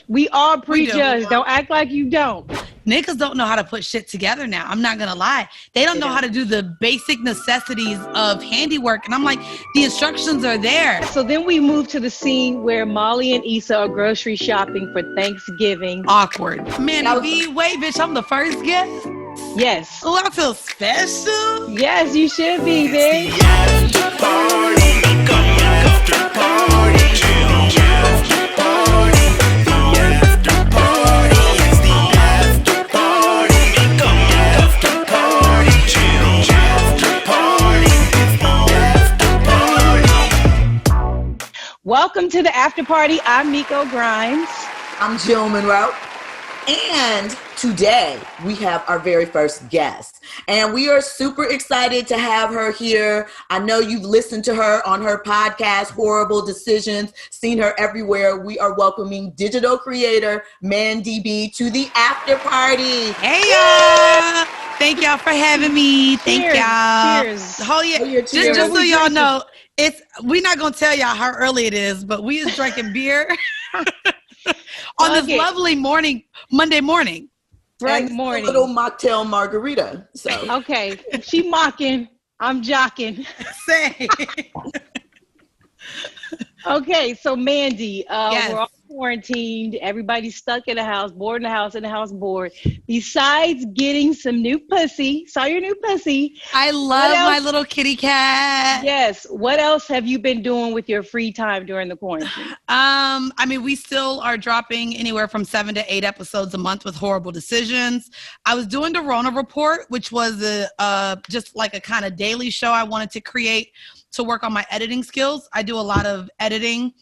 We all prejudge. Don't act like you don't. Niggas don't know how to put shit together now. I'm not gonna lie. They don't know how to do the basic necessities of handiwork. And I'm like, the instructions are there. So then we move to the scene where Molly and Issa are grocery shopping for Thanksgiving. Awkward. Mandii B, wait, bitch, I'm the first guest? Yes. Oh, I feel special. Yes, you should be, bitch. Welcome to the after party. I'm Miko Grimes. I'm Jill Monroe. And today we have our very first guest. And we are super excited to have her here. I know you've listened to her on her podcast, Horrible Decisions, seen her everywhere. We are welcoming digital creator Mandii B to the after party. Hey, y'all. Thank y'all for having me. Thank y'all. Cheers. Oh, yeah. Just so y'all know, we're not going to tell y'all how early it is, but we is drinking beer on this lovely Monday morning. Bright morning. A little mocktail margarita. So okay. She mocking. I'm jocking. Say. Okay, so Mandii, yes. We're all quarantined. Everybody's stuck in the house, bored in the house, bored. Besides getting some new pussy, saw your new pussy. I love my little kitty cat. Yes. What else have you been doing with your free time during the quarantine? I mean, we still are dropping anywhere from 7 to 8 episodes a month with Horrible Decisions. I was doing the Rona Report, which was just like a kind of daily show I wanted to create to work on my editing skills. I do a lot of editing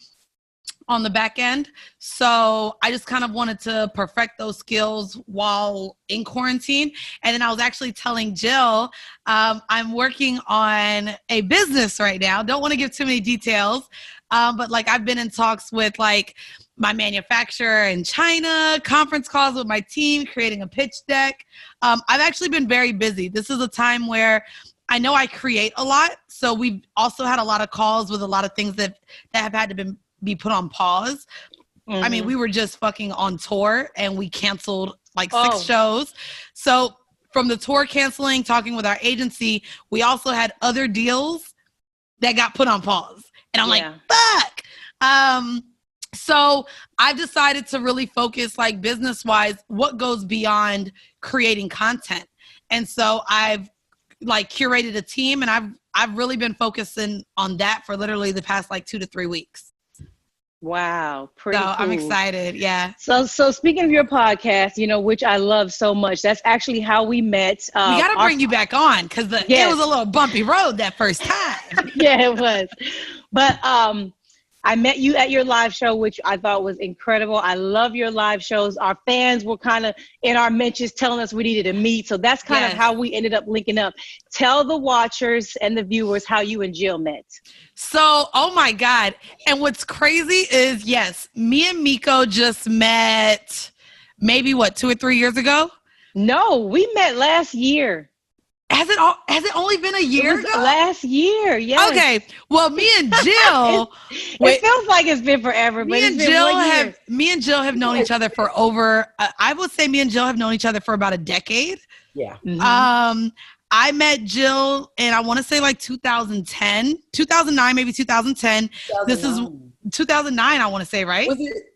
on the back end. So I just kind of wanted to perfect those skills while in quarantine. And then I was actually telling Jill, I'm working on a business right now. Don't want to give too many details. But like I've been in talks with like my manufacturer in China, conference calls with my team, creating a pitch deck. I've actually been very busy. This is a time where I know I create a lot. So we've also had a lot of calls with a lot of things that have had to be put on pause. Mm-hmm. I mean, we were just fucking on tour and we canceled like 6 shows. So from the tour canceling, talking with our agency, we also had other deals that got put on pause. And I'm like, fuck. So I've decided to really focus like business-wise, what goes beyond creating content. And so I've like curated a team and I've really been focusing on that for literally the past like 2 to 3 weeks. Wow. Pretty cool. I'm excited. Yeah. So speaking of your podcast, which I love so much, that's actually how we met. We got to bring you back on because it was a little bumpy road that first time. Yeah, it was. But I met you at your live show, which I thought was incredible. I love your live shows. Our fans were kind of in our mentions telling us we needed to meet. So that's kind of how we ended up linking up. Tell the watchers and the viewers how you and Jill met. So, oh my God. And what's crazy is, yes, me and Miko just met maybe 2 or 3 years ago? No, we met last year. Has it only been a year ago? Last year, yes. Okay. Well, me and Jill. it feels like it's been forever, but it's been 1 year. Me and Jill have known each other for over, I would say me and Jill have known each other for about a decade. Yeah. Mm-hmm. I met Jill in, I want to say like 2010, 2009, maybe 2010. 2009. This is 2009, I want to say, right? Was it?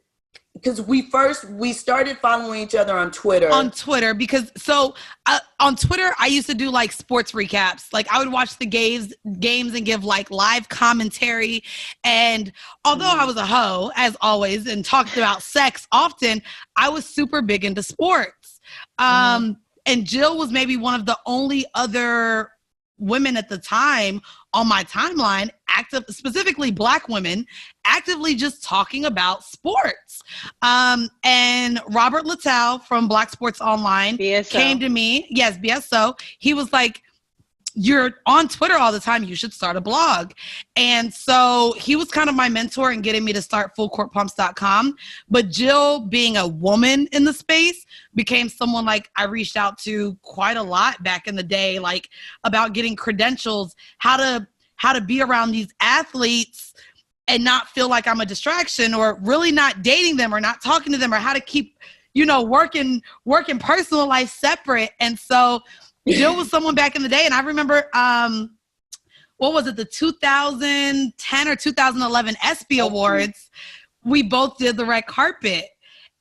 Because we started following each other on Twitter. On Twitter, because on Twitter, I used to do like sports recaps. Like I would watch the games and give like live commentary. And although I was a hoe, as always, and talked about sex often, I was super big into sports. And Jill was maybe one of the only other women at the time on my timeline, specifically Black women, actively just talking about sports. And Robert Littell from Black Sports Online came to me. Yes, BSO. He was like, you're on Twitter all the time. You should start a blog. And so he was kind of my mentor in getting me to start fullcourtpumps.com. But Jill, being a woman in the space, became someone like I reached out to quite a lot back in the day, like about getting credentials, how to be around these athletes and not feel like I'm a distraction, or really not dating them or not talking to them, or how to keep, working personal life separate. And so Jill was someone back in the day. And I remember, what was it? The 2010 or 2011 ESPY Awards. We both did the red carpet.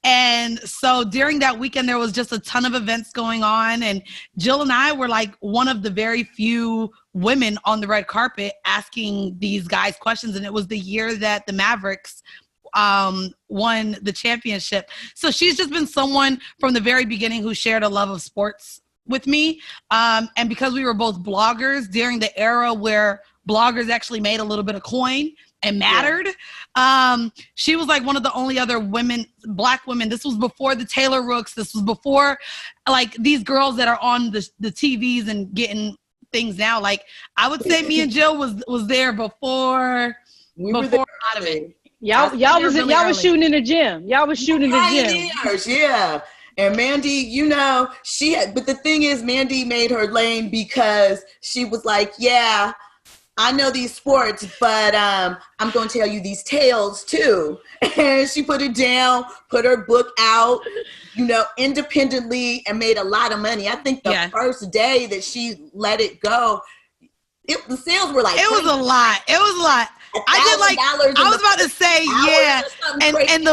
And so during that weekend, there was just a ton of events going on. And Jill and I were like one of the very few women on the red carpet asking these guys questions. And it was the year that the Mavericks won the championship. So she's just been someone from the very beginning who shared a love of sports with me. And because we were both bloggers during the era where bloggers actually made a little bit of coin and mattered. She was like one of the only other women, Black women. This was before the Taylor Rooks. This was before like these girls that are on the TVs and getting things now. Like I would say me and Jill was there before a lot of it. Y'all was shooting in the gym. Y'all was shooting in the gym. Yeah. And Mandii, but the thing is, Mandii made her lane because she was like, yeah, I know these sports, but I'm going to tell you these tales too. And she put it down, put her book out, independently, and made a lot of money. I think the first day that she let it go, the sales were like, it was a lot. I was about to say, and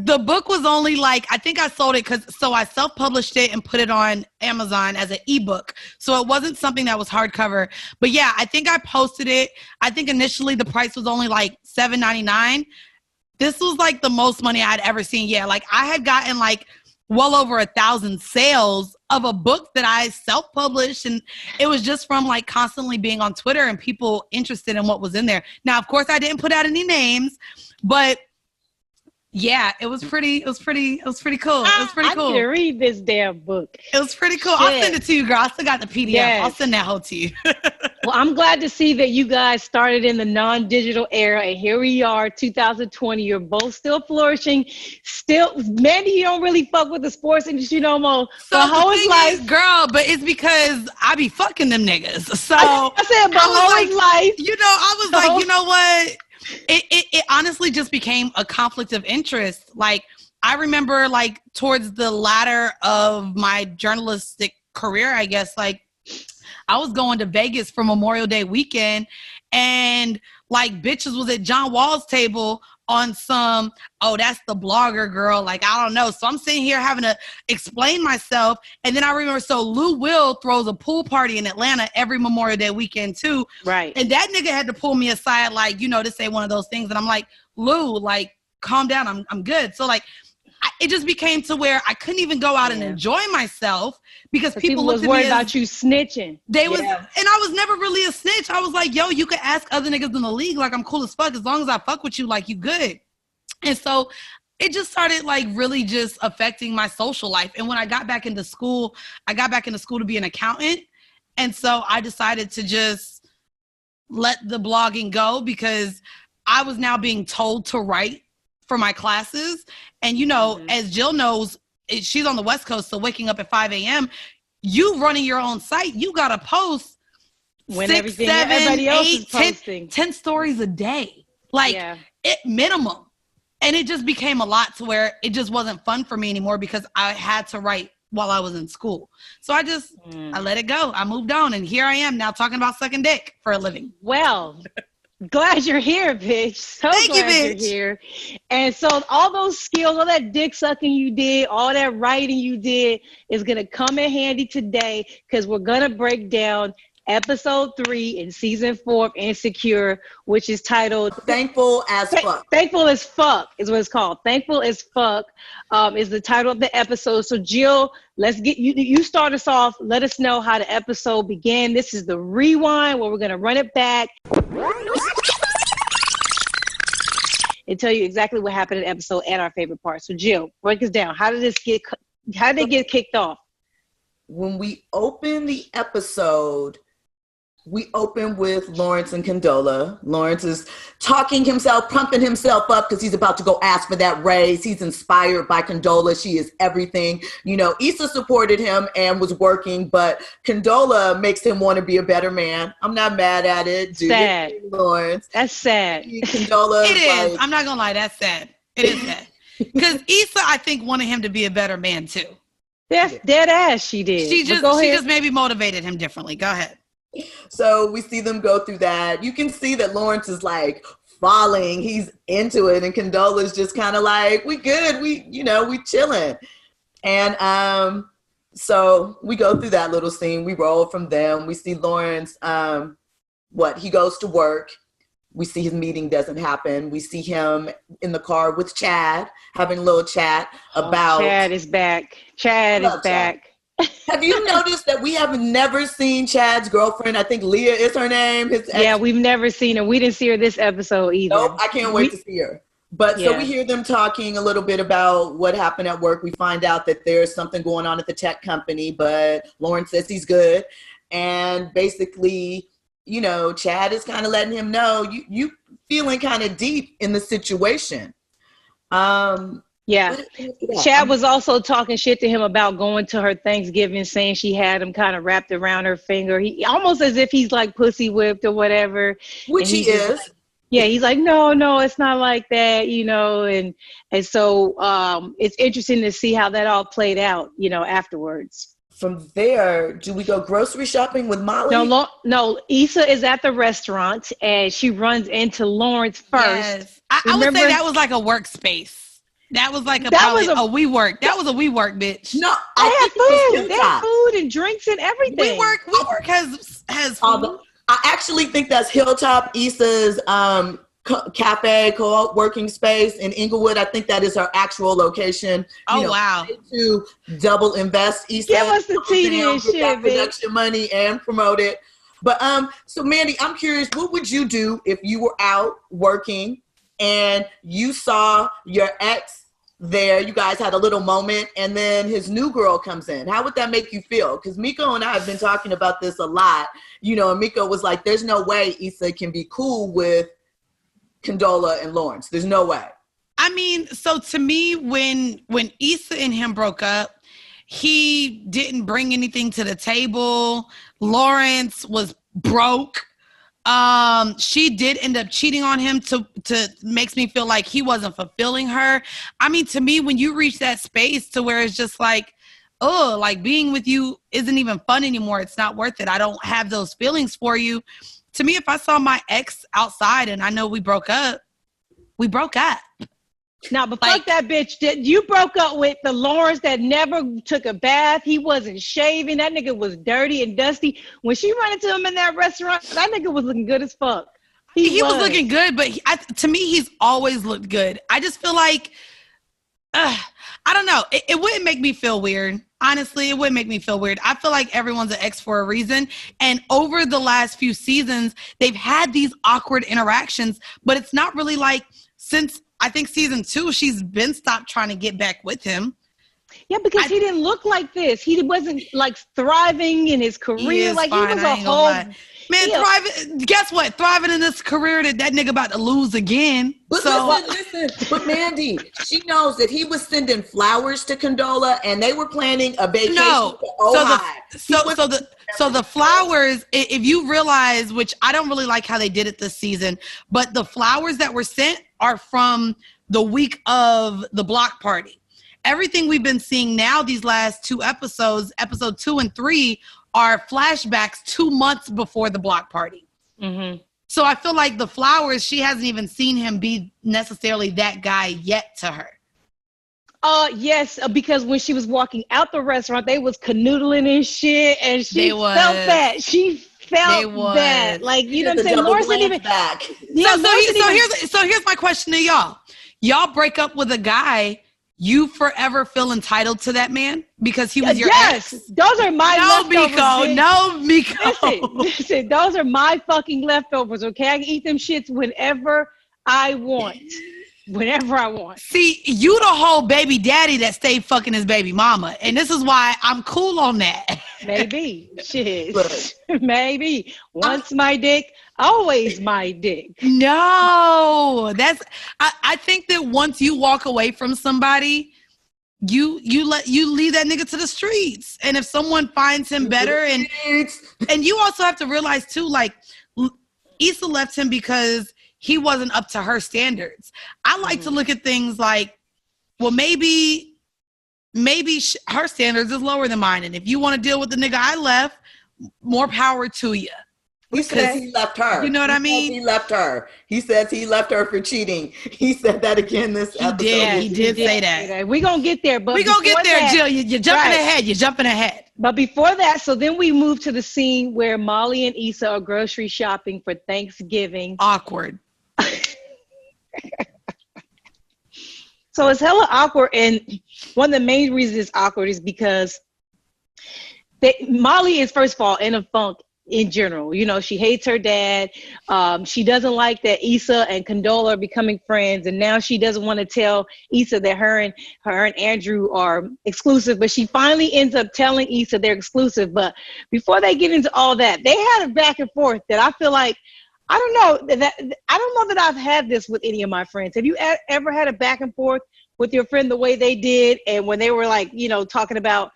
the book was only like, I think I sold it so I self-published it and put it on Amazon as an ebook. So it wasn't something that was hardcover. But yeah, I think I posted it. I think initially the price was only like $7.99. This was like the most money I'd ever seen. Yeah, like I had gotten like well over 1,000 sales of a book that I self-published. And it was just from like constantly being on Twitter and people interested in what was in there. Now, of course, I didn't put out any names, but yeah, it was pretty cool. It was pretty cool. I need to read this damn book. It was pretty cool. Shit. I'll send it to you, girl. I still got the PDF. Yes. I'll send that whole to you. Well, I'm glad to see that you guys started in the non-digital era, and here we are, 2020. You're both still flourishing. Still, Mandii, you don't really fuck with the sports industry no more. So the whole life, girl, but it's because I be fucking them niggas. So I said, but whole life. I was like, you know what? It honestly just became a conflict of interest. Like, I remember, like, towards the latter of my journalistic career, I guess, like, I was going to Vegas for Memorial Day weekend, and, like, bitches was at John Wall's table on some, oh, that's the blogger girl. Like, I don't know. So I'm sitting here having to explain myself. And then I remember, so Lou Will throws a pool party in Atlanta every Memorial Day weekend too. Right. And that nigga had to pull me aside, like, this ain't one of those things. And I'm like, Lou, like, calm down. I'm good. So like, it just became to where I couldn't even go out and enjoy myself because people was worried about you snitching. And I was never really a snitch. I was like, yo, you could ask other niggas in the league. Like, I'm cool as fuck. As long as I fuck with you, like, you good. And so it just started like really just affecting my social life. And when I got back into school, to be an accountant. And so I decided to just let the blogging go because I was now being told to write for my classes. And, as Jill knows, she's on the West Coast. So waking up at 5 a.m., you running your own site, you got to post when 6, 7, everybody else 8, is posting 10 stories a day, like it minimum. And it just became a lot to where it just wasn't fun for me anymore because I had to write while I was in school. So I just, I let it go. I moved on. And here I am now talking about sucking dick for a living. Well, glad you're here, bitch. So Thank you, glad bitch. You're here. And so all those skills, all that dick sucking you did, all that writing you did is going to come in handy today because we're going to break down episode 3 in season 4 of Insecure, which is titled Thankful as Fuck. Thankful as Fuck is what it's called. Thankful as Fuck is the title of the episode. So Jill, let's get you start us off. Let us know how the episode began. This is the rewind where we're going to run it back and tell you exactly what happened in the episode and our favorite part. So Jill, break us down. How did they get kicked off? When we opened the episode, we open with Lawrence and Condola. Lawrence is pumping himself up because he's about to go ask for that raise. He's inspired by Condola. She is everything. You know, Issa supported him and was working, but Condola makes him want to be a better man. I'm not mad at it. Sad. Lawrence. That's sad. Condola. It is. Like, I'm not going to lie. That's sad. It is sad. Because Issa, I think, wanted him to be a better man, too. That's dead ass she did. She just maybe motivated him differently. Go ahead. So we see them go through that. You can see that Lawrence is like falling. He's into it. And Condola's just kind of like, we good. We chilling. And so we go through that little scene. We roll from them. We see Lawrence, he goes to work. We see his meeting doesn't happen. We see him in the car with Chad, having a little chat about... Chad is back. Chad is back. Have you noticed that we have never seen Chad's girlfriend? I think Leah is her name. Yeah, we've never seen her. We didn't see her this episode either. Nope, I can't wait to see her. But So we hear them talking a little bit about what happened at work. We find out that there's something going on at the tech company, but Lawrence says he's good. And basically, you know, Chad is kind of letting him know you feeling kind of deep in the situation. Yeah. Chad was also talking shit to him about going to her Thanksgiving, saying she had him kind of wrapped around her finger. He almost as if he's like pussy whipped or whatever. Which he is. Like, yeah, he's like, no, it's not like that, you know, and so it's interesting to see how that all played out, you know, afterwards. From there, do we go grocery shopping with Molly? No, Issa is at the restaurant and she runs into Lawrence first. Yes. I would say that was like a workspace. That was like a WeWork. That was a WeWork, bitch. No, they had food. They had food and drinks and everything. WeWork has food. I actually think that's Hilltop, Issa's cafe, co-working space in Inglewood. I think that is her actual location. Wow. To double invest Issa. Give us the TV and shit, production money and promote it. But so Mandii, I'm curious, what would you do if you were out working and you saw your ex there, you guys had a little moment, and then his new girl comes in? How would that make you feel? Because Miko and I have been talking about this a lot, you know, and Miko was like, there's no way Issa can be cool with Condola and Lawrence. There's no way. I mean, so to me, when Issa and him broke up, he didn't bring anything to the table. Lawrence was broke. She did end up cheating on him to makes me feel like he wasn't fulfilling her. I mean, to me, when you reach that space to where it's just like, oh, like being with you isn't even fun anymore. It's not worth it. I don't have those feelings for you. To me, if I saw my ex outside and I know we broke up, we broke up. Now, but fuck that bitch. You broke up with the Lawrence that never took a bath. He wasn't shaving. That nigga was dirty and dusty. When she ran into him in that restaurant, that nigga was looking good as fuck. He was looking good, but to me, he's always looked good. I just feel like, I don't know. It wouldn't make me feel weird. Honestly, it wouldn't make me feel weird. I feel like everyone's an ex for a reason. And over the last few seasons, they've had these awkward interactions, but it's not really like since I think season 2, she's been stopped trying to get back with him. Yeah, because he didn't look like this. He wasn't like thriving in his career. Like he was a whole man. Thriving. Guess what? Thriving in this career that nigga about to lose again. But listen. But Mandii, she knows that he was sending flowers to Condola, and they were planning a vacation to Ojai. So the flowers, if you realize, which I don't really like how they did it this season, but the flowers that were sent are from the week of the block party. Everything we've been seeing now, these last 2 episodes, episode 2 and 3, are flashbacks 2 months before the block party. Mm-hmm. So I feel like the flowers, she hasn't even seen him be necessarily that guy yet to her. Yes, because when she was walking out the restaurant, they was canoodling and shit, and she felt that. She felt that. Like, you know what I'm saying? Lawrence didn't even back. Yeah, so here's my question to y'all. Y'all break up with a guy, you forever feel entitled to that man because he was your ex? Those are my leftovers. No, Miko. Listen, those are my fucking leftovers, okay? I can eat them shits whenever I want. Whenever I want. See, you the whole baby daddy that stayed fucking his baby mama. And this is why I'm cool on that. Maybe. Shit. Maybe. Once my dick, always my dick. No, I think that once you walk away from somebody, you leave that nigga to the streets. And if someone finds him better, and you also have to realize too, like, Issa left him because he wasn't up to her standards. I like to look at things like, well, maybe her standards is lower than mine. And if you want to deal with the nigga I left, more power to you. He says he left her. You know what I mean? He left her. He says he left her for cheating. He said that again this episode. He did say that. We're going to get there. But we're going to get there, Jill. You're jumping ahead. You're jumping ahead. But before that, so then we move to the scene where Molly and Issa are grocery shopping for Thanksgiving. Awkward. So it's hella awkward. And one of the main reasons it's awkward is because Molly is, first of all, in a funk in general. You know, she hates her dad. She doesn't like that Issa and Condola are becoming friends. And now she doesn't want to tell Issa that her and Andrew are exclusive. But she finally ends up telling Issa they're exclusive. But before they get into all that, they had a back and forth that I feel like, I don't know that I've had this with any of my friends. Have you ever had a back and forth with your friend the way they did? And when they were like, you know, talking about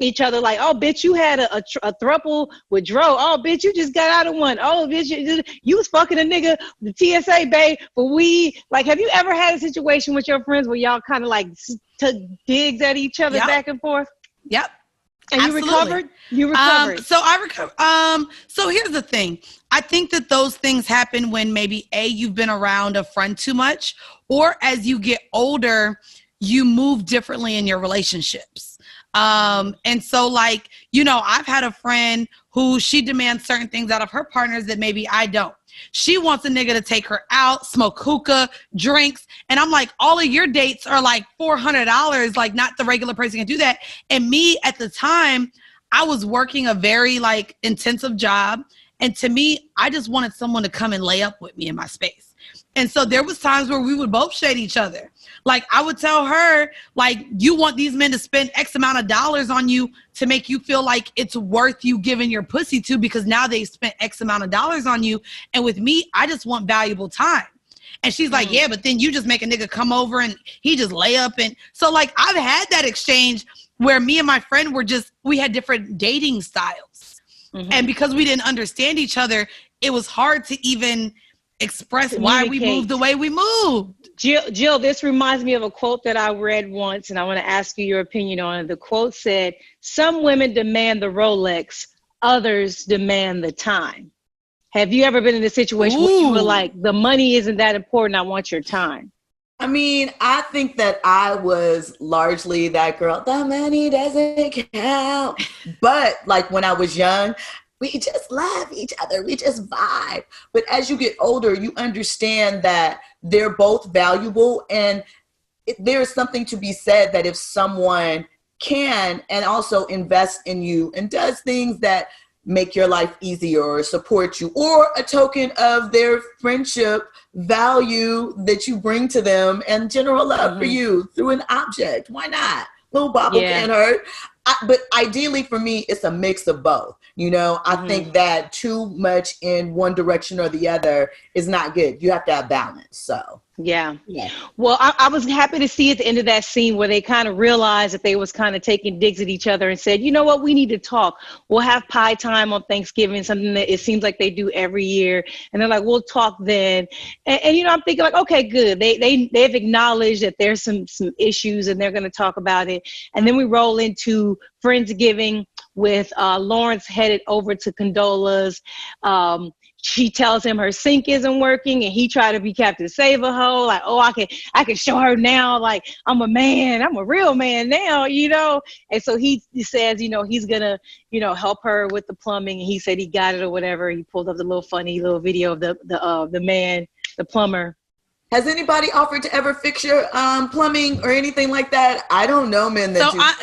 each other, like, oh, bitch, you had a throuple with Dro. Oh, bitch, you just got out of one. Oh, bitch, you was fucking a nigga, the TSA, babe, for weed. Like, have you ever had a situation with your friends where y'all kind of like took digs at each other back and forth? Yep. And absolutely. You recovered? So I recovered. So here's the thing. I think that those things happen when maybe you've been around a friend too much, or as you get older, you move differently in your relationships. And so, like, you know, I've had a friend who she demands certain things out of her partners that maybe I don't. She wants a nigga to take her out, smoke hookah, drinks. And I'm like, all of your dates are like $400. Like, not the regular person can do that. And me at the time, I was working a very like intensive job. And to me, I just wanted someone to come and lay up with me in my space. And so there was times where we would both shade each other. Like, I would tell her, like, you want these men to spend X amount of dollars on you to make you feel like it's worth you giving your pussy to, because now they spent X amount of dollars on you. And with me, I just want valuable time. And she's like, yeah, but then you just make a nigga come over and he just lay up. And so, like, I've had that exchange where me and my friend we had different dating styles. Mm-hmm. And because we didn't understand each other, it was hard to even express why we moved the way we moved. Jill, this reminds me of a quote that I read once, and I want to ask you your opinion on it. The quote said, some women demand the Rolex, others demand the time. Have you ever been in a situation where you were like, the money isn't that important, I want your time? I mean, I think that I was largely that girl, the money doesn't count. But like when I was young, we just love each other. We just vibe. But as you get older, you understand that they're both valuable. And there's something to be said that if someone can and also invest in you and does things that make your life easier or support you, or a token of their friendship value that you bring to them and general love for you through an object, why not? Little bobble can't hurt. But ideally for me, it's a mix of both. You know, I think that too much in one direction or the other is not good. You have to have balance. So, yeah. Well, I was happy to see at the end of that scene where they kind of realized that they was kind of taking digs at each other and said, you know what, we need to talk. We'll have pie time on Thanksgiving, something that it seems like they do every year. And they're like, we'll talk then. And you know, I'm thinking like, okay, good. They've acknowledged that there's some issues and they're going to talk about it. And then we roll into Friendsgiving with Lawrence headed over to Condola's. She tells him her sink isn't working, and he tried to be Captain Save-A-Ho, like, oh, I can show her now, like, I'm a man, I'm a real man now, you know. And so he says, you know, he's gonna, you know, help her with the plumbing, and he said he got it or whatever. He pulled up the little funny little video of the man, the plumber. Has anybody offered to ever fix your plumbing or anything like that? I don't know, men.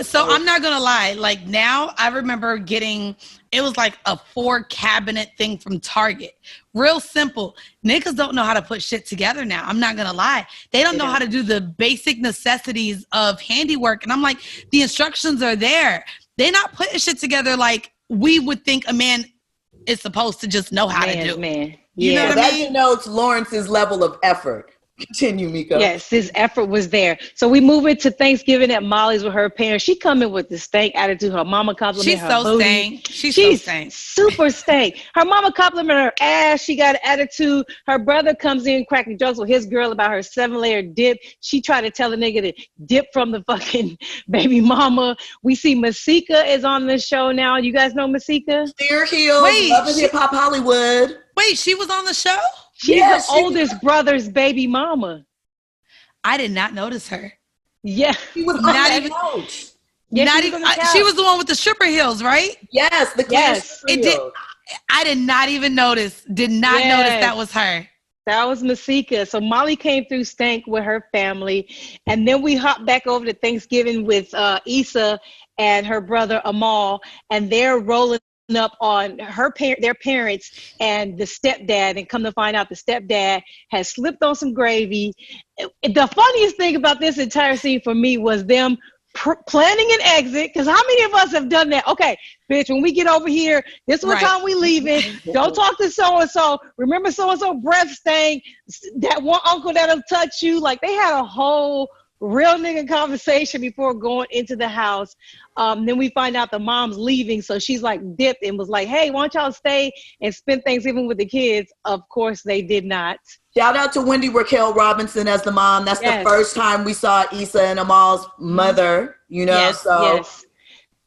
So I'm not gonna lie. Like now, I remember getting it was like a 4-cabinet thing from Target. Real simple. Niggas don't know how to put shit together now. I'm not gonna lie. They don't know how to do the basic necessities of handiwork. And I'm like, the instructions are there. they're not putting shit together like we would think a man is supposed to just know how to do. Man. You know what I mean? That denotes Lawrence's level of effort. Continue, Miko. Yes, his effort was there. So we move into Thanksgiving at Molly's with her parents. She come in with the stank attitude. Her mama compliment her so booty. stank. She's so stank. Super stank. Her mama compliment her ass. She got an attitude. Her brother comes in cracking jokes with his girl about her 7-layer dip. She tried to tell the nigga to dip from the fucking baby mama. We see Masika is on the show now. You guys know Masika? Steer Heels, Love and Hip Hop Hollywood. Wait, she was on the show? She's the oldest brother's baby mama. I did not notice her. Yeah. She was on that couch. She was the one with the stripper heels, right? Yes, the it did. I did not even notice. Did not notice that was her. That was Masika. So Molly came through stank with her family. And then we hop back over to Thanksgiving with Issa and her brother Amal. And they're rolling up on their parents and the stepdad, and come to find out the stepdad has slipped on some gravy. The funniest thing about this entire scene for me was them planning an exit, because how many of us have done that? Okay, bitch, when we get over here, this is what time we leaving. Don't talk to so-and-so. Remember so-and-so breath stank, that one uncle that'll touch you. Like, they had a whole real nigga conversation before going into the house. Then we find out the mom's leaving, so she's like dipped and was like, hey, why don't y'all stay and spend Thanksgiving with the kids? Of course they did not. Shout out to Wendy Raquel Robinson as the mom. That's the first time we saw Issa and Amal's mother, you know. Yes.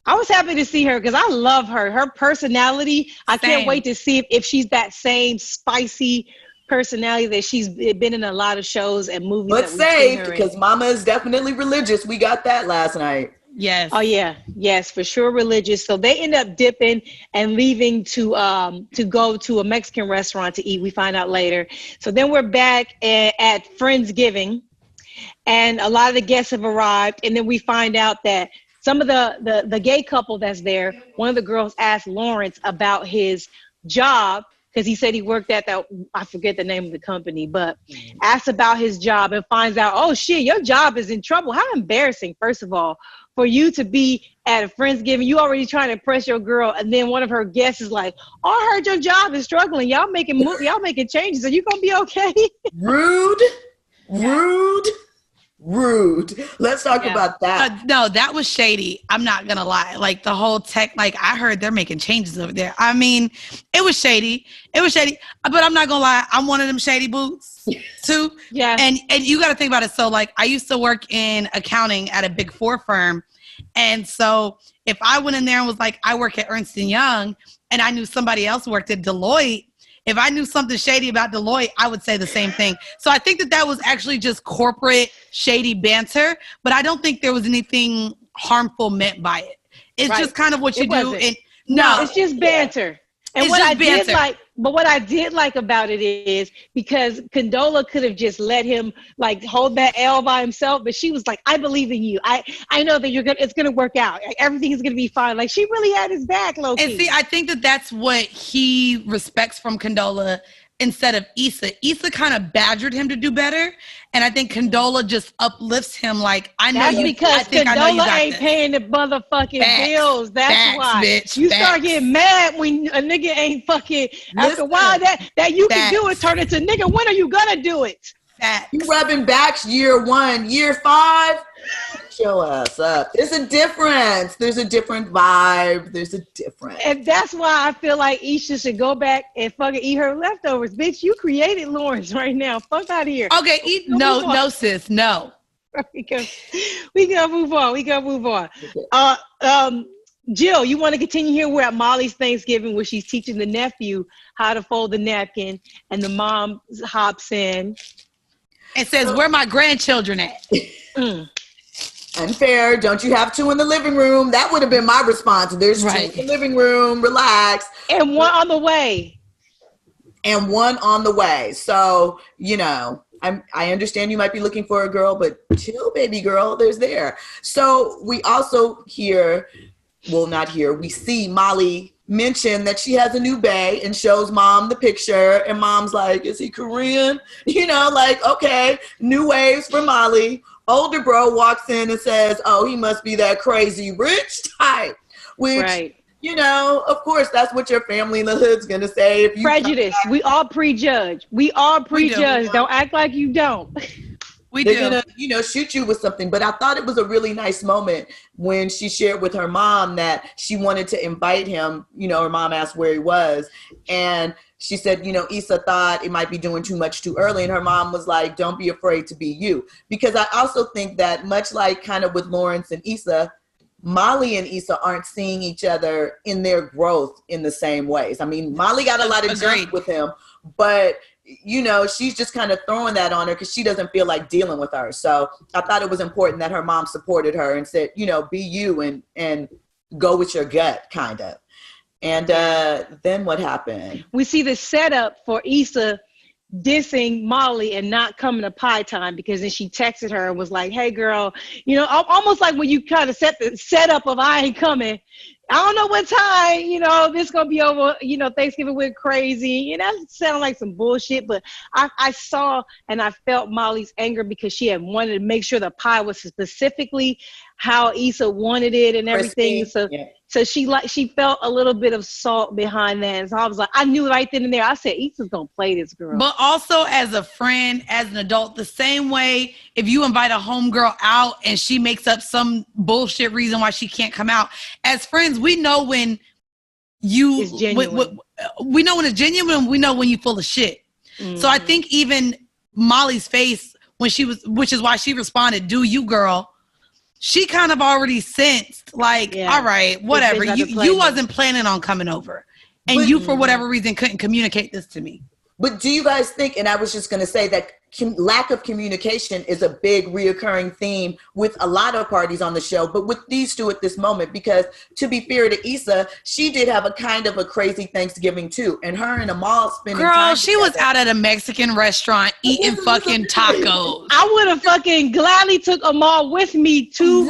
I was happy to see her because I love her. Her personality, I can't wait to see if she's that same spicy personality that she's been in a lot of shows and movies. But saved, because Mama is definitely religious. We got that last night. Yes. Oh yeah. Yes, for sure religious. So they end up dipping and leaving to go to a Mexican restaurant to eat. We find out later. So then we're back at Friendsgiving, and a lot of the guests have arrived. And then we find out that some of the gay couple that's there, one of the girls asked Lawrence about his job, because he said he worked at that, I forget the name of the company, but asked about his job and finds out, oh shit, your job is in trouble. How embarrassing, first of all, for you to be at a Friendsgiving. You already trying to impress your girl, and then one of her guests is like, oh, I heard your job is struggling. Y'all making changes. Are you going to be okay? Rude. Let's talk about that. No, that was shady. I'm not going to lie. Like, the whole tech, like, I heard they're making changes over there. I mean, it was shady. But I'm not going to lie. I'm one of them shady boots too. Yeah. And you got to think about it. So, like, I used to work in accounting at a Big Four firm. And so if I went in there and was like, I work at Ernst & Young, and I knew somebody else worked at Deloitte, if I knew something shady about Deloitte, I would say the same thing. So I think that was actually just corporate shady banter, but I don't think there was anything harmful meant by it. It's just kind of what you do. No, it's just banter. And what I did like about it is, because Condola could have just let him like hold that L by himself, but she was like, I believe in you. I know that it's gonna work out. Everything is gonna be fine. Like, she really had his back, low-key. And see, I think that's what he respects from Condola instead of Issa. Issa kind of badgered him to do better, and I think Condola just uplifts him. Like, I know that's you. Because Condola ain't paying the motherfucking bills. That's why. Bitch, you start getting mad when a nigga ain't fucking. After a while, that you can do it turn into, nigga, when are you gonna do it? Facts. You rubbing backs year 1, year 5. Show us up. There's a difference. There's a different vibe. And that's why I feel like Isha should go back and fucking eat her leftovers. Bitch, you created Lawrence right now. Fuck out of here. Okay, no, sis, no. We gotta move on. Jill, you want to continue here? We're at Molly's Thanksgiving, where she's teaching the nephew how to fold the napkin, and the mom hops in and says, where my grandchildren at? Unfair. Don't you have 2 in the living room? That would have been my response. There's 2 in the living room. Relax. And 1 on the way. So, you know, I understand you might be looking for a girl, but chill, baby girl. There's there. So we also we see Molly mention that she has a new bae and shows mom the picture, and mom's like, is he Korean? You know, like, okay, new waves for Molly. Older bro walks in and says, oh, he must be that crazy rich type. which, right. you know, of course, that's what your family in the hood's going to say. If you Prejudice. We all prejudge. We all prejudge. Don't act like you don't. They're going to, you know, shoot you with something. But I thought it was a really nice moment when she shared with her mom that she wanted to invite him. You know, her mom asked where he was. And she said, you know, Issa thought it might be doing too much too early. And her mom was like, don't be afraid to be you. Because I also think that much like kind of with Lawrence and Issa, Molly and Issa aren't seeing each other in their growth in the same ways. I mean, Molly got a lot of junk with him, but you know, she's just kind of throwing that on her because she doesn't feel like dealing with her. So I thought it was important that her mom supported her and said, you know, be you and go with your gut, kind of. And then what happened? We see the setup for Issa dissing Molly and not coming to pie time, because then she texted her and was like, hey girl, you know, almost like when you kind of set the setup of I ain't coming. I don't know what time, you know, this gonna be over, you know, Thanksgiving went crazy. You know, that sounded like some bullshit, but I saw and I felt Molly's anger because she had wanted to make sure the pie was specifically how Issa wanted it and everything. Crispy. So she felt a little bit of salt behind that. And so I was like, I knew right then and there. I said, Issa's gonna play this girl. But also as a friend, as an adult, the same way if you invite a homegirl out and she makes up some bullshit reason why she can't come out. As friends, we know when it's genuine. We know when it's genuine. We know when you're full of shit. Mm-hmm. So I think even Molly's face when she was, which is why she responded, "Do you, girl?" She kind of already sensed, like, all right, whatever. You wasn't planning on coming over. And you, for whatever reason, couldn't communicate this to me. But do you guys think, and I was just going to say that lack of communication is a big reoccurring theme with a lot of parties on the show, but with these two at this moment, because to be fair to Issa, she did have a kind of a crazy Thanksgiving too. And her and Amal spending time she was out at a Mexican restaurant eating fucking tacos. I would have fucking gladly took Amal with me to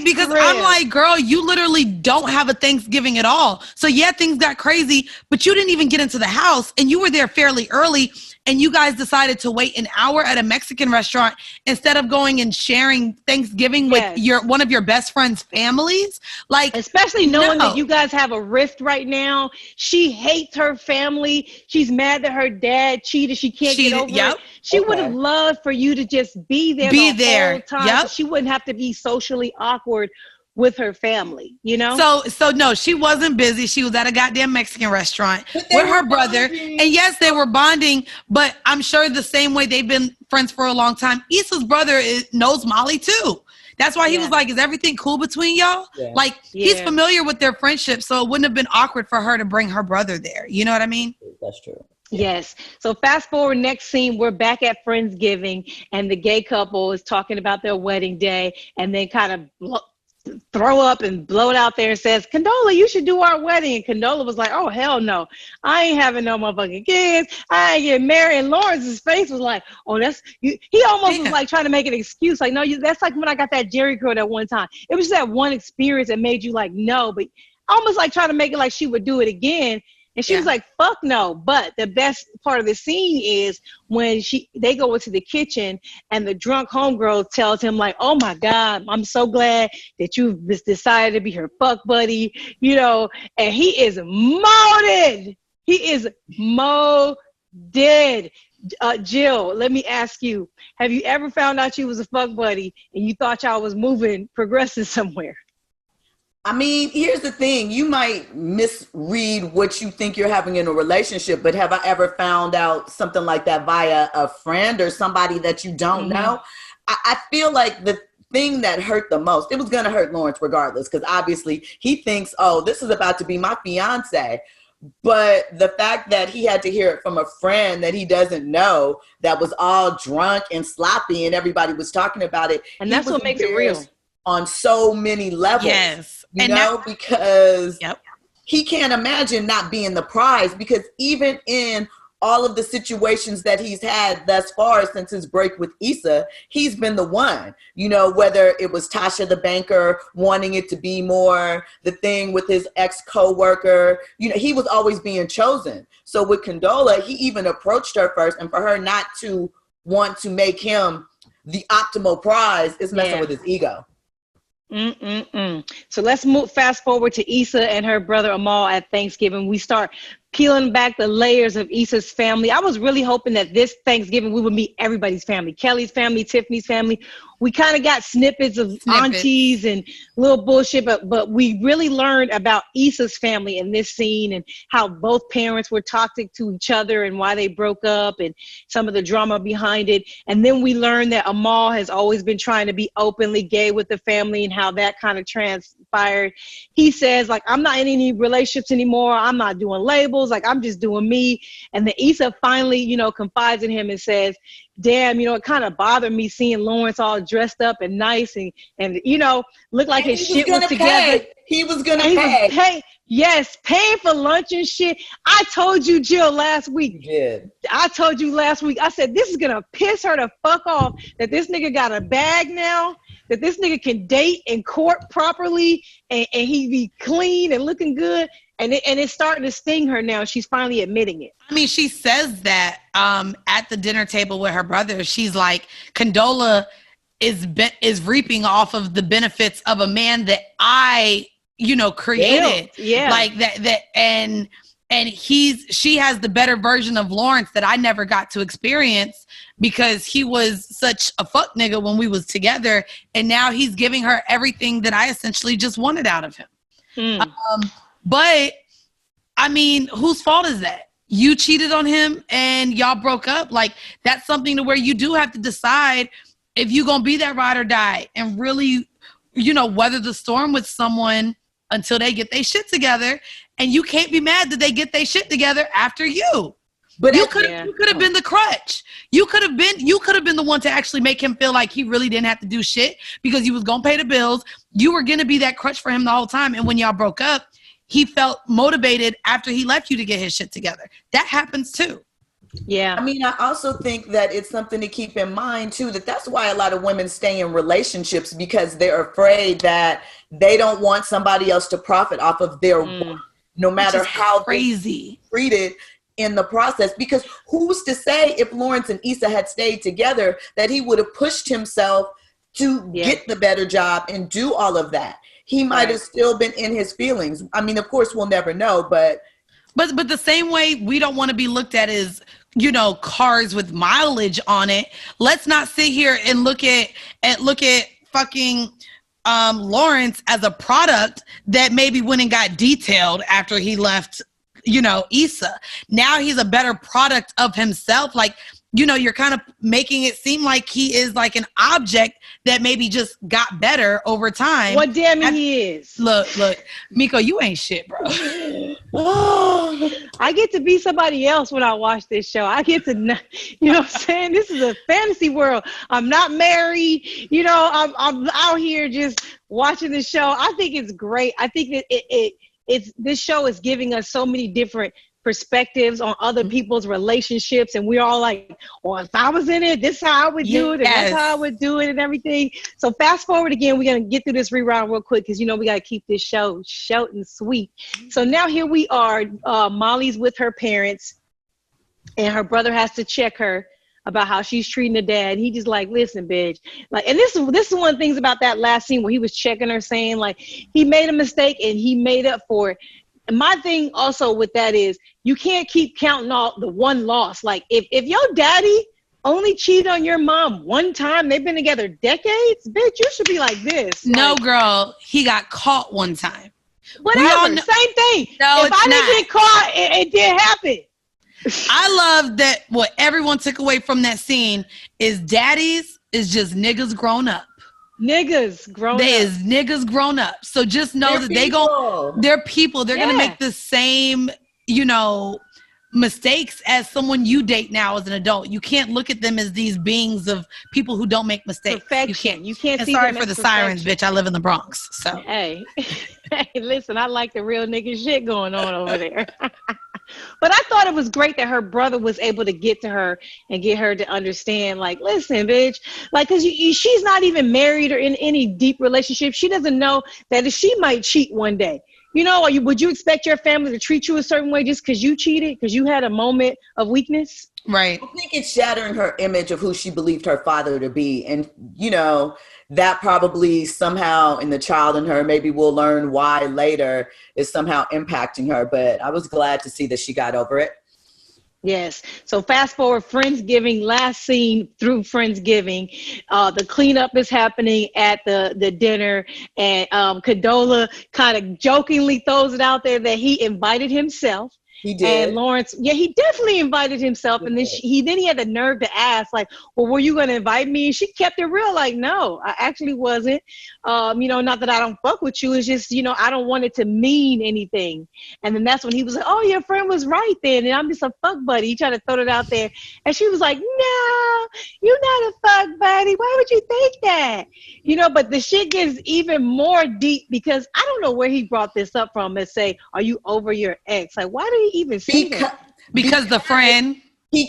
because I'm like, girl, you literally don't have a Thanksgiving at all. So yeah, things got crazy, but you didn't even get into the house and you were there fairly early. And you guys decided to wait an hour at a Mexican restaurant instead of going and sharing Thanksgiving with one of your best friend's families. Like, especially knowing that you guys have a rift right now. She hates her family. She's mad that her dad cheated. She can't get over it. She would have loved for you to just be there the whole time. She wouldn't have to be socially awkward with her family, you know? So no, she wasn't busy. She was at a goddamn Mexican restaurant with her brother. And yes, they were bonding, but I'm sure the same way they've been friends for a long time. Issa's brother knows Molly too. That's why he was like, is everything cool between y'all? Yeah. Like, he's familiar with their friendship, so it wouldn't have been awkward for her to bring her brother there. You know what I mean? That's true. Yes. So fast forward, next scene, we're back at Friendsgiving, and the gay couple is talking about their wedding day, and then kind of throw up and blow it out there and says, Condola, you should do our wedding. And Condola was like, oh, hell no. I ain't having no motherfucking kids. I ain't getting married. And Lawrence's face was like, oh, that's you. He almost was like trying to make an excuse. Like, no, that's like when I got that Jerry curl that one time. It was just that one experience that made you like, no, but almost like trying to make it like she would do it again. And she was like, fuck no. But the best part of the scene is when they go into the kitchen and the drunk homegirl tells him like, oh my God, I'm so glad that you decided to be her fuck buddy, you know, and he is molded. He is molded. Jill, let me ask you, have you ever found out you was a fuck buddy and you thought y'all was progressing somewhere? I mean, here's the thing. You might misread what you think you're having in a relationship, but have I ever found out something like that via a friend or somebody that you don't know? I feel like the thing that hurt the most, it was going to hurt Lawrence regardless, because obviously he thinks, oh, this is about to be my fiance. But the fact that he had to hear it from a friend that he doesn't know that was all drunk and sloppy and everybody was talking about it. And that's what makes it real. On so many levels. Yes. Because he can't imagine not being the prize, because even in all of the situations that he's had thus far since his break with Issa, he's been the one, you know, whether it was Tasha the banker wanting it to be more, the thing with his ex-coworker, you know, he was always being chosen. So with Condola, he even approached her first, and for her not to want to make him the optimal prize is messing with his ego. So let's fast forward to Issa and her brother Amal at Thanksgiving. We start peeling back the layers of Issa's family. I was really hoping that this Thanksgiving we would meet everybody's family, Kelly's family, Tiffany's family. We kind of got snippets of aunties and little bullshit, but we really learned about Issa's family in this scene and how both parents were toxic to each other and why they broke up and some of the drama behind it. And then we learned that Amal has always been trying to be openly gay with the family and how that kind of transpired. He says, like, I'm not in any relationships anymore. I'm not doing labels. Like, I'm just doing me. And then Issa finally, you know, confides in him and says, damn, you know, it kind of bothered me seeing Lawrence all dressed up and nice and you know, looked like his shit was together. He was gonna pay. Yes, paying for lunch and shit. I told you, Jill, last week. You did. I told you last week. I said, this is going to piss her the fuck off that this nigga got a bag now, that this nigga can date and court properly and he be clean and looking good. And it's starting to sting her now. She's finally admitting it. I mean, she says that at the dinner table with her brother. She's like, Condola is reaping off of the benefits of a man that I, you know, created. Yeah. Like that and she has the better version of Lawrence that I never got to experience because he was such a fuck nigga when we was together. And now he's giving her everything that I essentially just wanted out of him. But I mean, whose fault is that? You cheated on him and y'all broke up. Like, that's something to where you do have to decide if you're going to be that ride or die and really, you know, weather the storm with someone until they get their shit together. And you can't be mad that they get their shit together after you. But you could have been the crutch. You could have been the one to actually make him feel like he really didn't have to do shit because you was going to pay the bills. You were going to be that crutch for him the whole time. And when y'all broke up, he felt motivated after he left you to get his shit together. That happens too. Yeah. I mean, I also think that it's something to keep in mind too, that's why a lot of women stay in relationships because they're afraid that they don't want somebody else to profit off of their work, no matter how crazy treated in the process. Because who's to say if Lawrence and Issa had stayed together that he would have pushed himself to get the better job and do all of that? He might have still been in his feelings. I mean, of course, we'll never know, but the same way we don't want to be looked at as, you know, cars with mileage on it. Let's not sit here and look at fucking Lawrence as a product that maybe went and got detailed after he left, you know, Issa. Now he's a better product of himself. Like, you know, you're kind of making it seem like he is like an object that maybe just got better over time. What damn he is. Look, Miko, you ain't shit, bro. I get to be somebody else when I watch this show. I get to, you know what I'm saying? This is a fantasy world. I'm not married. You know, I'm out here just watching the show. I think it's great. I think that this show is giving us so many different perspectives on other people's relationships, and we're all like, well, if I was in it, this is how I would do it, and that's how I would do it and everything. So fast forward again, we're going to get through this reround real quick because, you know, we got to keep this show short and sweet. So now here we are, Molly's with her parents and her brother has to check her about how she's treating the dad. He just like, listen, bitch. Like, and this is one of the things about that last scene where he was checking her, saying like he made a mistake and he made up for it. And my thing also with that is you can't keep counting all the one loss. Like if your daddy only cheated on your mom one time, they've been together decades, bitch, you should be like this. No, like, girl, he got caught one time. Whatever, same thing. No, if I didn't get caught, it did happen. I love that what everyone took away from that scene is daddies is just niggas grown up. Niggas grown up. So just know that they're people. They're gonna make the same, you know, mistakes as someone you date now as an adult. You can't look at them as these beings of people who don't make mistakes. Perfection. You can't see sorry them for the as sirens, bitch. I live in the Bronx. So hey, listen, I like the real nigga shit going on over there. But I thought it was great that her brother was able to get to her and get her to understand, like, listen, bitch, like, because she's not even married or in any deep relationship. She doesn't know that she might cheat one day. You know, would you expect your family to treat you a certain way just because you cheated, because you had a moment of weakness? Right. I think it's shattering her image of who she believed her father to be. And, you know, that probably somehow in the child in her, maybe we'll learn why later, is somehow impacting her. But I was glad to see that she got over it. Yes. So fast forward, Friendsgiving, last scene through Friendsgiving. The cleanup is happening at the dinner, and Condola kind of jokingly throws it out there that he invited himself. He did. And Lawrence, yeah, he definitely invited himself. And then he had the nerve to ask, like, well, were you going to invite me? And she kept it real, like, no, I actually wasn't. You know, not that I don't fuck with you. It's just, you know, I don't want it to mean anything. And then that's when he was like, oh, your friend was right then. And I'm just a fuck buddy. He tried to throw it out there. And she was like, no, you're not a fuck buddy. Why would you think that? You know, but the shit gets even more deep because I don't know where he brought this up from and say, are you over your ex? Like, why did he even say that? Because the friend. He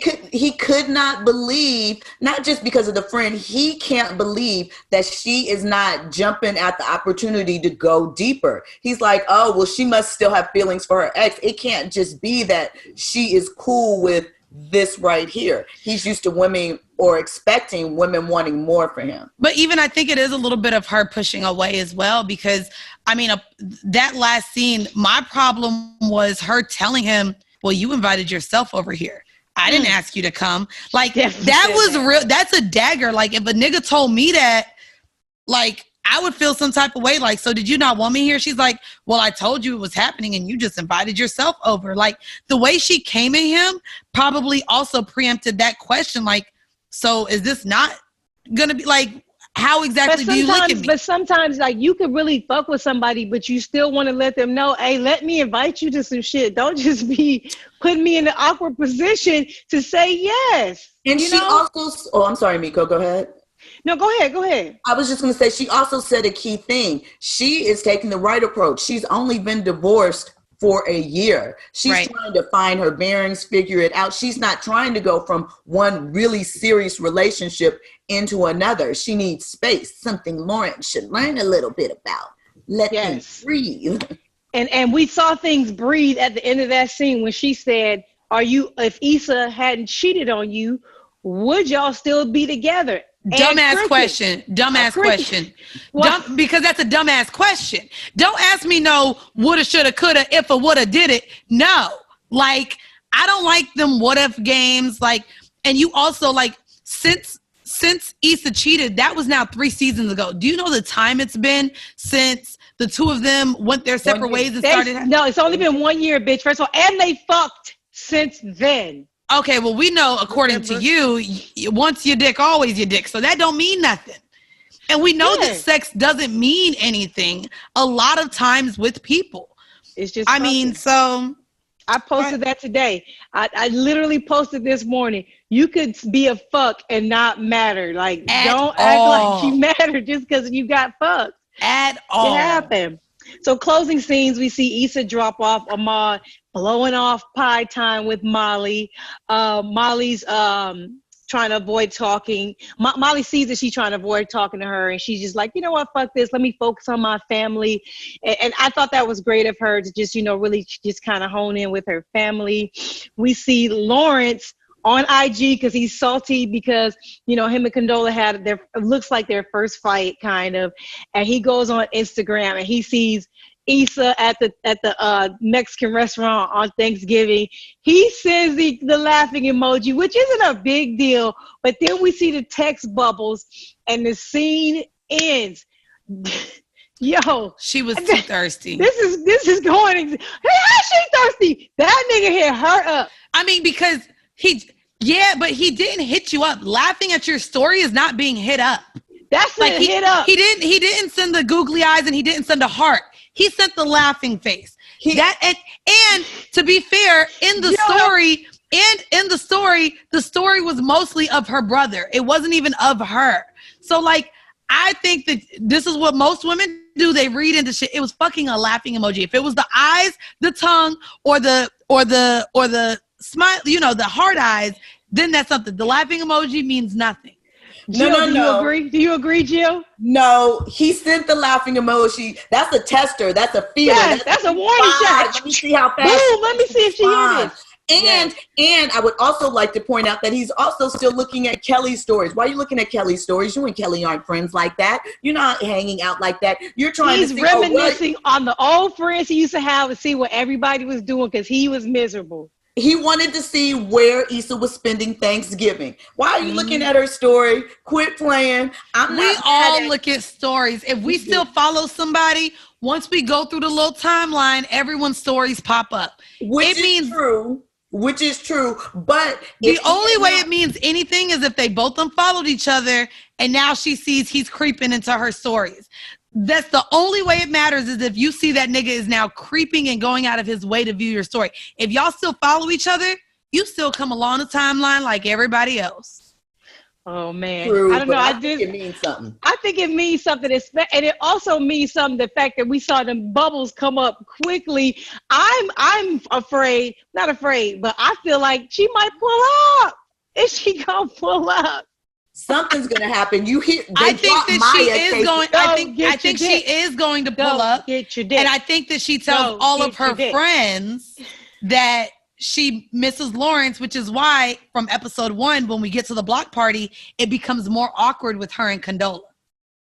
could not believe, not just because of the friend, he can't believe that she is not jumping at the opportunity to go deeper. He's like, oh, well, she must still have feelings for her ex. It can't just be that she is cool with this right here. He's used to women or expecting women wanting more for him. But even I think it is a little bit of her pushing away as well, because I mean, that last scene, my problem was her telling him, well, you invited yourself over here. I didn't ask you to come. Like, that was real. That's a dagger. Like, if a nigga told me that, like, I would feel some type of way. Like, so did you not want me here? She's like, well, I told you it was happening and you just invited yourself over. Like, the way she came at him probably also preempted that question. Like, so is this not going to be like, how exactly do you look at me? But sometimes, like, you could really fuck with somebody, but you still want to let them know, hey, let me invite you to some shit. Don't just be putting me in an awkward position to say yes. And she also, oh, I'm sorry, Miko, go ahead. No, go ahead. I was just going to say, she also said a key thing. She is taking the right approach. She's only been divorced for a year. She's trying to find her bearings, figure it out. She's not trying to go from one really serious relationship into another. She needs space, something Lawrence should learn a little bit about. Let them breathe. And we saw things breathe at the end of that scene when she said, if Issa hadn't cheated on you, would y'all still be together? Dumbass question. Because that's a dumbass question. Don't ask me no woulda, shoulda, coulda, if or woulda, did it. No. Like, I don't like them what if games. Like, and you also, like, since Issa cheated, that was now 3 seasons ago. Do you know the time it's been since the two of them went their separate ways and started? No, it's only been 1 year, bitch. First of all, and they fucked since then. Okay, well, we know, according to you, once your dick, always your dick. So that don't mean nothing. And we know that sex doesn't mean anything a lot of times with people. It's just I mean, so... I posted that today. I literally posted this morning. You could be a fuck and not matter. Like, don't act like you matter just because you got fucked. At all. It happened. So closing scenes, we see Issa drop off Ahmad, blowing off pie time with Molly. Molly's trying to avoid talking. Molly sees that she's trying to avoid talking to her, and she's just like, you know what, fuck this. Let me focus on my family. And I thought that was great of her to just, really just kind of hone in with her family. We see Lawrence on IG because he's salty because, him and Condola had looks like their first fight, kind of. And he goes on Instagram and he sees Issa at the Mexican restaurant on Thanksgiving. He sends the laughing emoji, which isn't a big deal, but then we see the text bubbles and the scene ends. Yo, she was too thirsty. This is going. Hey, how she thirsty? That nigga hit her up. I mean, because but he didn't hit you up. Laughing at your story is not being hit up. That's like hit up. He didn't send the googly eyes and he didn't send a heart. He sent the laughing face. And to be fair, in the story, the story was mostly of her brother. It wasn't even of her. So, like, I think that this is what most women do. They read into shit. It was fucking a laughing emoji. If it was the eyes, the tongue, or the smile, the hard eyes, then that's something. The laughing emoji means nothing. Jill, do you agree? Do you agree, Jill? No, he sent the laughing emoji. That's a tester. That's a feeler. Yes, that's a warning shot. Let me see how fast. Boom, let me see if she hit it. And I would also like to point out that he's also still looking at Kelly's stories. Why are you looking at Kelly's stories? You and Kelly aren't friends like that. You're not hanging out like that. You're trying to see. He's reminiscing on the old friends he used to have and see what everybody was doing because he was miserable. He wanted to see where Issa was spending Thanksgiving. Why are you looking at her story? Quit playing. We all look at stories. If we still follow somebody, once we go through the little timeline, everyone's stories pop up. Which is true. But the only way it means anything is if they both unfollowed each other and now she sees he's creeping into her stories. That's the only way it matters, is if you see that nigga is now creeping and going out of his way to view your story. If y'all still follow each other, you still come along the timeline like everybody else. Oh man, true, I don't know. I think it means something. I think it means something, and it also means something. The fact that we saw them bubbles come up quickly. I'm afraid, not afraid, but I feel like she might pull up. Is she gonna pull up? Something's gonna happen. You hear? I think that she is going. I think she is going to pull up. Get your dick. And I think that she tells all of her friends that she misses Lawrence, which is why from episode 1, when we get to the block party, it becomes more awkward with her and Condola.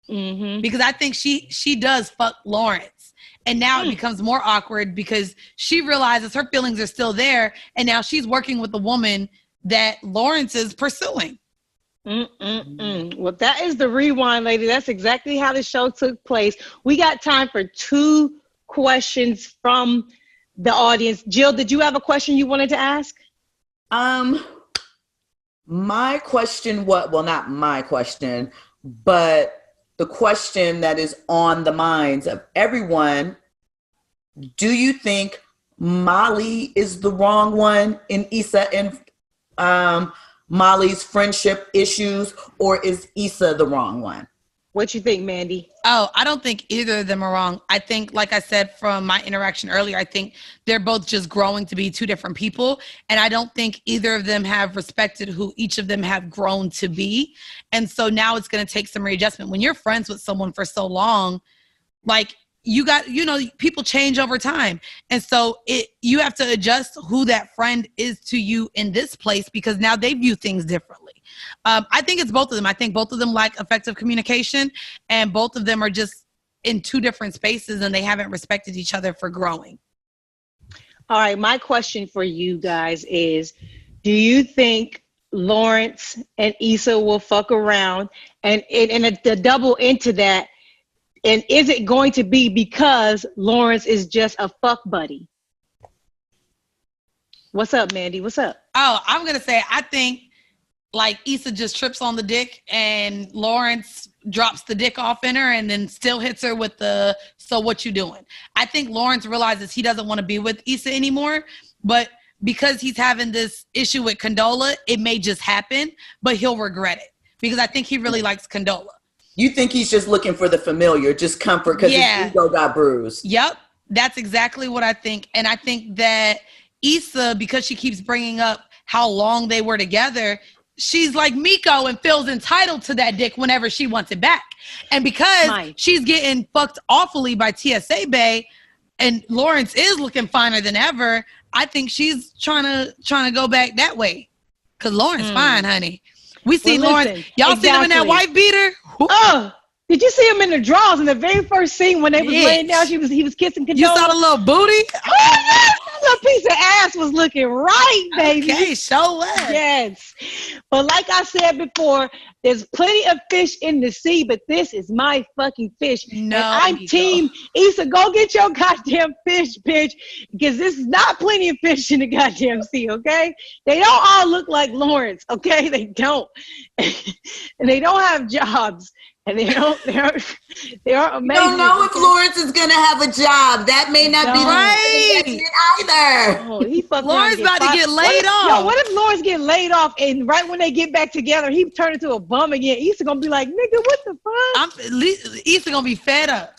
Mm-hmm. Because I think she does fuck Lawrence. And now it becomes more awkward because she realizes her feelings are still there. And now she's working with the woman that Lawrence is pursuing. Well, that is the rewind, lady. That's exactly how the show took place. We got time for 2 questions from the audience. Jill, did you have a question you wanted to ask? My question, not my question, but the question that is on the minds of everyone. Do you think Molly is the wrong one in Issa and Molly's friendship issues, or is Issa the wrong one? What you think, Mandii? Oh, I don't think either of them are wrong. I think, like I said from my interaction earlier, I think they're both just growing to be 2 different people. And I don't think either of them have respected who each of them have grown to be. And so now it's going to take some readjustment. When you're friends with someone for so long, like people change over time. And so you have to adjust who that friend is to you in this place because now they view things differently. I think it's both of them. I think both of them lack effective communication and both of them are just in 2 different spaces and they haven't respected each other for growing. All right. My question for you guys is, do you think Lawrence and Issa will fuck around? And the double into that, and is it going to be because Lawrence is just a fuck buddy? What's up, Mandii? What's up? Oh, I'm going to say, I think like Issa just trips on the dick and Lawrence drops the dick off in her and then still hits her with the, so what you doing? I think Lawrence realizes he doesn't want to be with Issa anymore, but because he's having this issue with Condola, it may just happen, but he'll regret it because I think he really likes Condola. You think he's just looking for the familiar, just comfort because his ego got bruised. Yep, that's exactly what I think. And I think that Issa, because she keeps bringing up how long they were together, she's like Miko and feels entitled to that dick whenever she wants it back. And because she's getting fucked awfully by TSA Bay and Lawrence is looking finer than ever, I think she's trying to go back that way. Because Lawrence fine, honey. We see Lawrence. Y'all see him in that white beater? Oh, did you see him in the drawers in the very first scene when they was laying down? He was kissing Condola. You saw the little booty? Oh, yes, that little piece of ass was looking right, baby. Okay, show up. Yes. But like I said before, there's plenty of fish in the sea, but this is my fucking fish. No, and I'm team Issa. Go get your goddamn fish, bitch, because this is not plenty of fish in the goddamn sea, okay? They don't all look like Lawrence, okay? They don't. And they don't have jobs. And they aren't amazing. Don't know if Lawrence is gonna have a job. That may not be right either. Oh, Lawrence about to get laid off. Yo, what if Lawrence get laid off and right when they get back together, he turn into a bum again? Issa gonna be like, nigga, what the fuck? Issa gonna be fed up.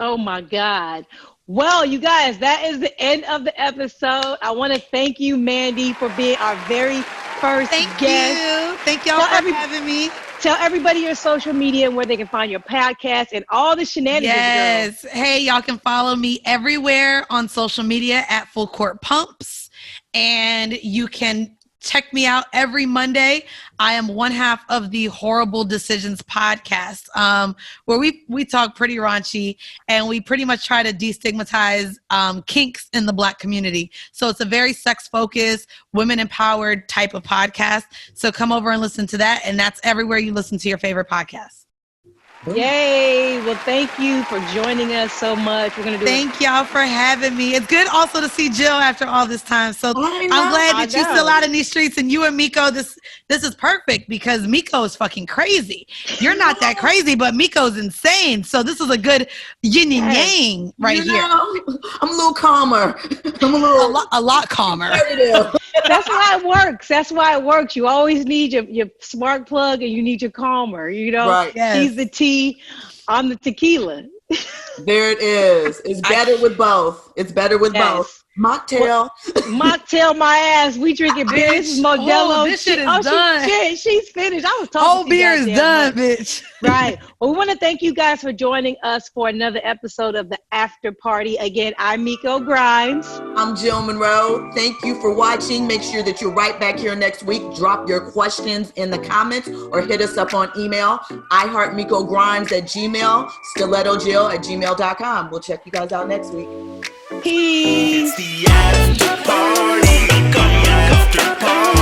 Oh my God. Well, you guys, that is the end of the episode. I want to thank you, Mandii, for being our very first guest. Thank y'all for having me. Tell everybody your social media and where they can find your podcast and all the shenanigans. Yes. Hey, y'all can follow me everywhere on social media at Full Court Pumps. And you can check me out every Monday. I am one half of the Horrible Decisions podcast, where we talk pretty raunchy and we pretty much try to destigmatize kinks in the Black community. So it's a very sex-focused, women-empowered type of podcast. So come over and listen to that. And that's everywhere you listen to your favorite podcast. Yay. Well, thank you for joining us so much. We're going to do Thank y'all for having me. It's good also to see Jill after all this time. So I'm glad that you're still out in these streets, and you and Miko, this is perfect because Miko is fucking crazy. You're not that crazy, but Miko's insane. So this is a good yin and yang right here. I'm a little calmer. A lot calmer. That's why it works. That's why it works. You always need your spark plug and you need your calmer. You know, right. He's the tea, I'm the tequila. There it is. It's better with both. It's better with both. Mocktail. Mocktail my ass. We drinking beer. This is Modelo. This shit is done. She's finished. I was talking whole beer is done, bitch. Right. Well, we want to thank you guys for joining us for another episode of The After Party. Again, I'm Miko Grimes. I'm Jill Monroe. Thank you for watching. Make sure that you're right back here next week. Drop your questions in the comments or hit us up on email. iHeartMikoGrimes@gmail, StilettoJill@gmail.com. We'll check you guys out next week. Peace. It's the after party. Miko, after party.